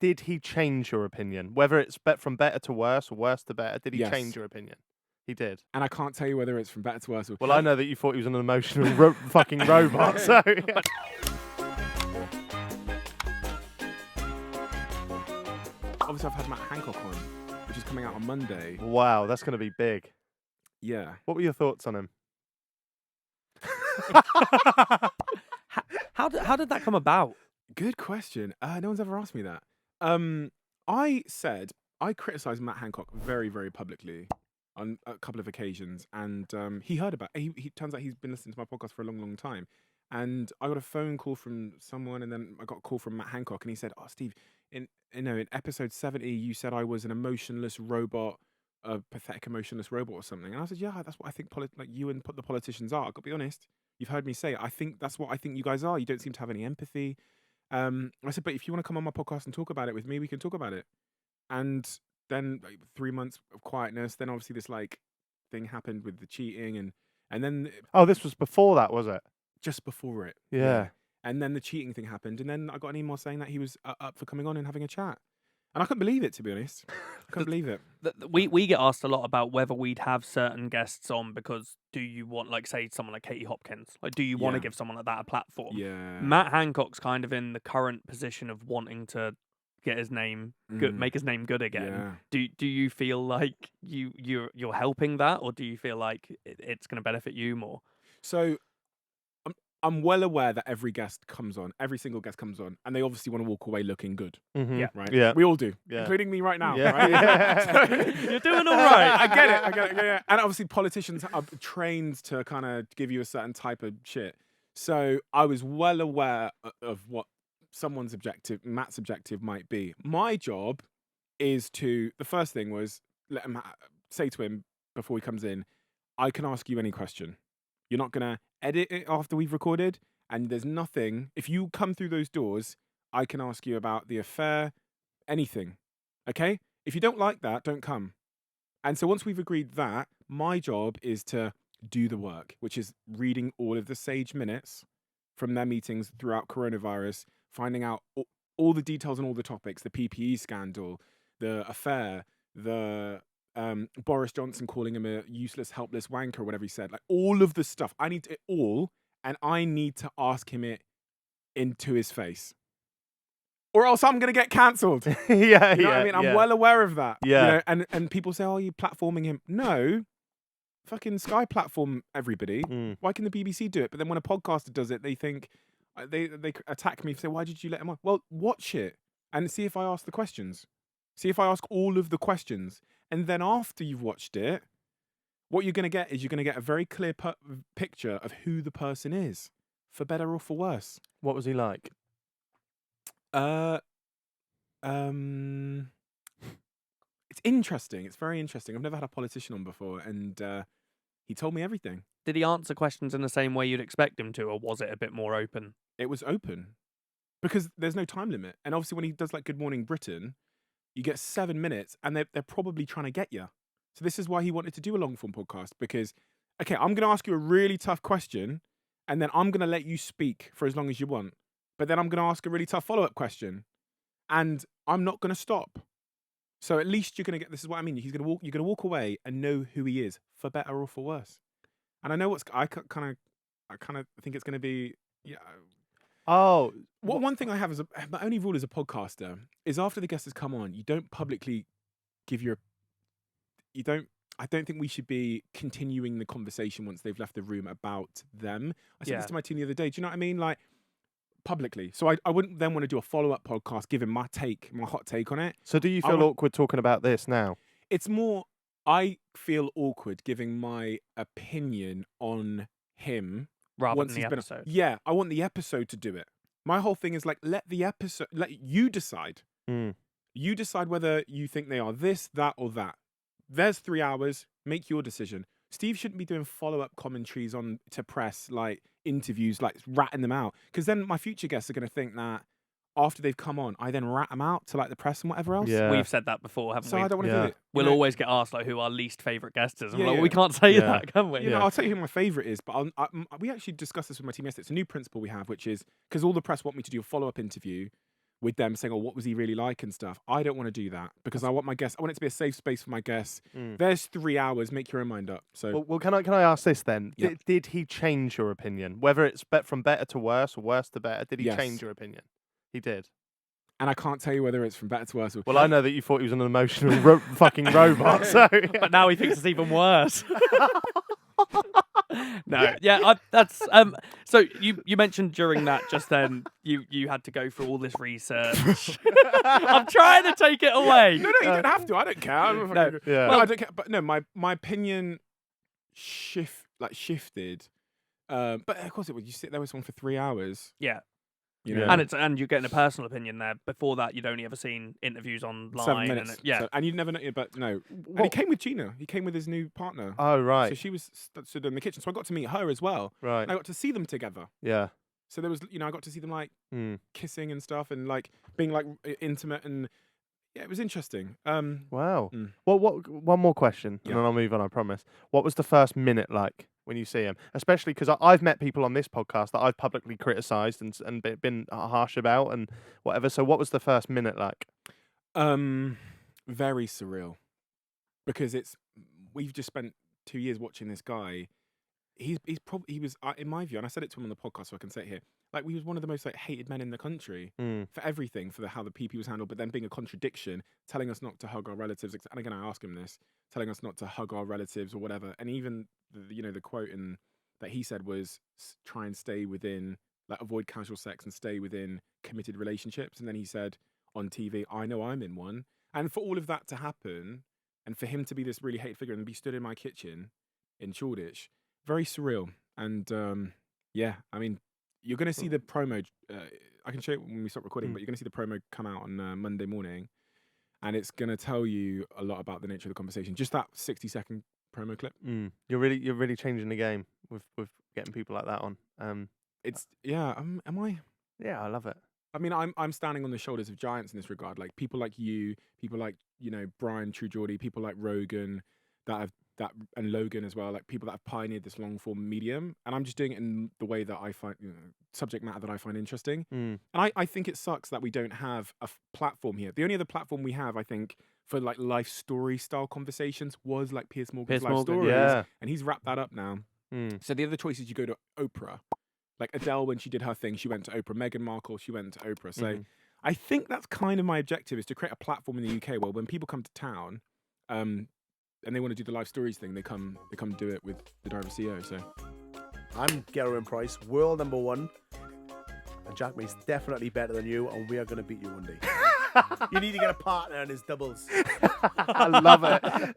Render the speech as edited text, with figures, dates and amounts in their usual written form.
did he change your opinion? Whether it's from better to worse or worse to better, did he Yes. change your opinion? He did. And I can't tell you whether it's from better to worse. Well, I know that you thought he was an emotional fucking robot, so... Yeah. Obviously, I've had Matt Hancock on, which is coming out on Monday. Wow, that's going to be big. Yeah. What were your thoughts on him? How did that come about? Good question. No one's ever asked me that. I criticised Matt Hancock very, very publicly on a couple of occasions, and he heard about it. He turns out he's been listening to my podcast for a long, long time. And I got a phone call from someone, and then I got a call from Matt Hancock, and he said, "Oh, Steve, in episode 70, you said I was an emotionless robot, a pathetic emotionless robot or something." And I said, "Yeah, that's what I think you and the politicians are. I've got to be honest. You've heard me say it. I think that's what I think you guys are. You don't seem to have any empathy." I said, "But if you want to come on my podcast and talk about it with me, we can talk about it." And then 3 months of quietness. Then obviously this thing happened with the cheating, and then Oh, this was before that, was it? just before it. Yeah. And then the cheating thing happened, and then I got an email saying that he was up for coming on and having a chat. And I couldn't believe it, to be honest. I couldn't believe it. We get asked a lot about whether we'd have certain guests on because do you want, like, say, someone like Katie Hopkins? Like, do you want to give someone like that a platform? Yeah. Matt Hancock's kind of in the current position of wanting to get his name good, make his name good again. Yeah. Do you feel like you're helping that, or do you feel like it's going to benefit you more? So I'm well aware that every single guest comes on, and they obviously want to walk away looking good. Mm-hmm. Yeah. Right? Yeah. We all do, Yeah. including me right now. Yeah. Right? Yeah. You're doing all right. I get it. Yeah. And obviously politicians are trained to kind of give you a certain type of shit. So I was well aware of what Matt's objective might be. My job is the first thing was let him say to him before he comes in, I can ask you any question. You're not going to edit it after we've recorded, and there's nothing. If you come through those doors, I can ask you about the affair, anything. Okay? If you don't like that, don't come. And so once we've agreed that, my job is to do the work, which is reading all of the Sage minutes from their meetings throughout coronavirus, finding out all the details on all the topics, the PPE scandal, the affair, the Boris Johnson calling him a useless, helpless wanker, or whatever he said. Like, all of the stuff. I need it all, and I need to ask him it into his face. Or else I'm going to get cancelled. Yeah, You know what I mean? I'm well aware of that. Yeah. You know, and people say, "Oh, are you platforming him?" No. Fucking Sky platform everybody. Why can the BBC do it? But then when a podcaster does it, they think, they attack me, say, "Why did you let him on?" Well, watch it and see if I ask the questions. See if I ask all of the questions. And then after you've watched it, what you're going to get is you're going to get a very clear picture of who the person is, for better or for worse. What was he like? It's interesting. It's very interesting. I've never had a politician on before, and he told me everything. Did he answer questions in the same way you'd expect him to, or was it a bit more open? It was open because there's no time limit. And obviously when he does like Good Morning Britain, you get 7 minutes, and they're probably trying to get you. So this is why he wanted to do a long form podcast, because, okay, I'm going to ask you a really tough question, and then I'm going to let you speak for as long as you want. But then I'm going to ask a really tough follow-up question, and I'm not going to stop. So at least you're going to get, this is what I mean. You're going to walk away and know who he is, for better or for worse. And I know I kind of think it's going to be, yeah. Oh, One thing I have is my only rule as a podcaster is after the guest has come on, you don't publicly give I don't think we should be continuing the conversation once they've left the room about them. I said this to my team the other day. Do you know what I mean? Like, publicly. So I wouldn't then want to do a follow-up podcast, giving my hot take on it. So do you feel awkward talking about this now? It's more, I feel awkward giving my opinion on him. Rather than the episode. Yeah, I want the episode to do it. My whole thing is like, let you decide. You decide whether you think they are this, that, or that. There's 3 hours. Make your decision. Steve shouldn't be doing follow-up commentaries to press, like interviews, like ratting them out. Because then my future guests are going to think that after they've come on, I then rat them out to like the press and whatever else. Yeah. We've said that before, haven't we? So I don't want to do it. We'll always get asked like who our least favourite guest is. And Yeah, we can't say Yeah. that, can we? You know, I'll tell you who my favourite is, but we actually discussed this with my team yesterday. It's a new principle we have, which is, because all the press want me to do a follow-up interview with them saying, "Oh, what was he really like?" and stuff. I don't want to do that because I want my guests. I want it to be a safe space for my guests. There's 3 hours. Make your own mind up. So, Well, can I ask this then? Yeah. Did he change your opinion? Whether it's from better to worse or worse to better, did he Yes. change your opinion? He did. and I can't tell you whether it's from better to worse. Or Well, I know that you thought he was an emotional fucking robot. So, But now he thinks it's even worse. No, yeah, that's So you mentioned during that just then you had to go through all this research. I'm trying to take it away. No, you don't have to. I don't care. No, yeah. No, I don't care. But no, my opinion shifted. But of course it would. You sit there with someone for 3 hours. Yeah. You know? Yeah. And you're getting a personal opinion there. Before that, you'd only ever seen interviews online. 7 minutes. Yeah. So, and you'd never know. But no. And he What- came with Gina. He came with his new partner. Oh, right. So she was stood in the kitchen. So I got to meet her as well. Right. And I got to see them together. Yeah. So there was, I got to see them like Mm. kissing and stuff and like being like intimate and yeah, it was interesting. Wow. Mm. Well, one more question, Yeah. and then I'll move on, I promise. What was the first minute like when you see him? Especially because I've met people on this podcast that I've publicly criticised and been harsh about and whatever. So what was the first minute like? Very surreal because we've just spent 2 years watching this guy. He was in my view, and I said it to him on the podcast, so I can say it here. Like he was one of the most like hated men in the country for everything, for how the PP was handled, but then being a contradiction, telling us not to hug our relatives. And again, I ask him this, telling us not to hug our relatives or whatever. And even the quote that he said was try and stay within, like avoid casual sex and stay within committed relationships. And then he said on TV, I know I'm in one. And for all of that to happen, and for him to be this really hated figure and be stood in my kitchen in Shoreditch, very surreal. And yeah, I mean, you're going to see the promo. I can show it when we stop recording, but you're going to see the promo come out on Monday morning, and it's going to tell you a lot about the nature of the conversation. Just that 60-second promo clip. You're really changing the game with getting people like that on. It's am I? Yeah, I love it. I mean, I'm standing on the shoulders of giants in this regard. Like people like you, people like Brian True Geordie, people like Rogan, and Logan as well. Like people that have pioneered this long form medium, and I'm just doing it in the way that I find subject matter that I find interesting. And I think it sucks that we don't have a platform here. The only other platform we have, I think, for like life story style conversations was like Piers Morgan's Life Stories, yeah. and he's wrapped that up now. So the other choice is you go to Oprah. Like Adele, when she did her thing, she went to Oprah. Meghan Markle, she went to Oprah. So I think that's kind of my objective, is to create a platform in the UK where when people come to town, and they want to do the life stories thing, they come do it with the Diary of a CEO. So I'm Gerwin Price, world number 1, and Jack May's definitely better than you, and we are going to beat you one day. You need to get a partner in his doubles. I love it.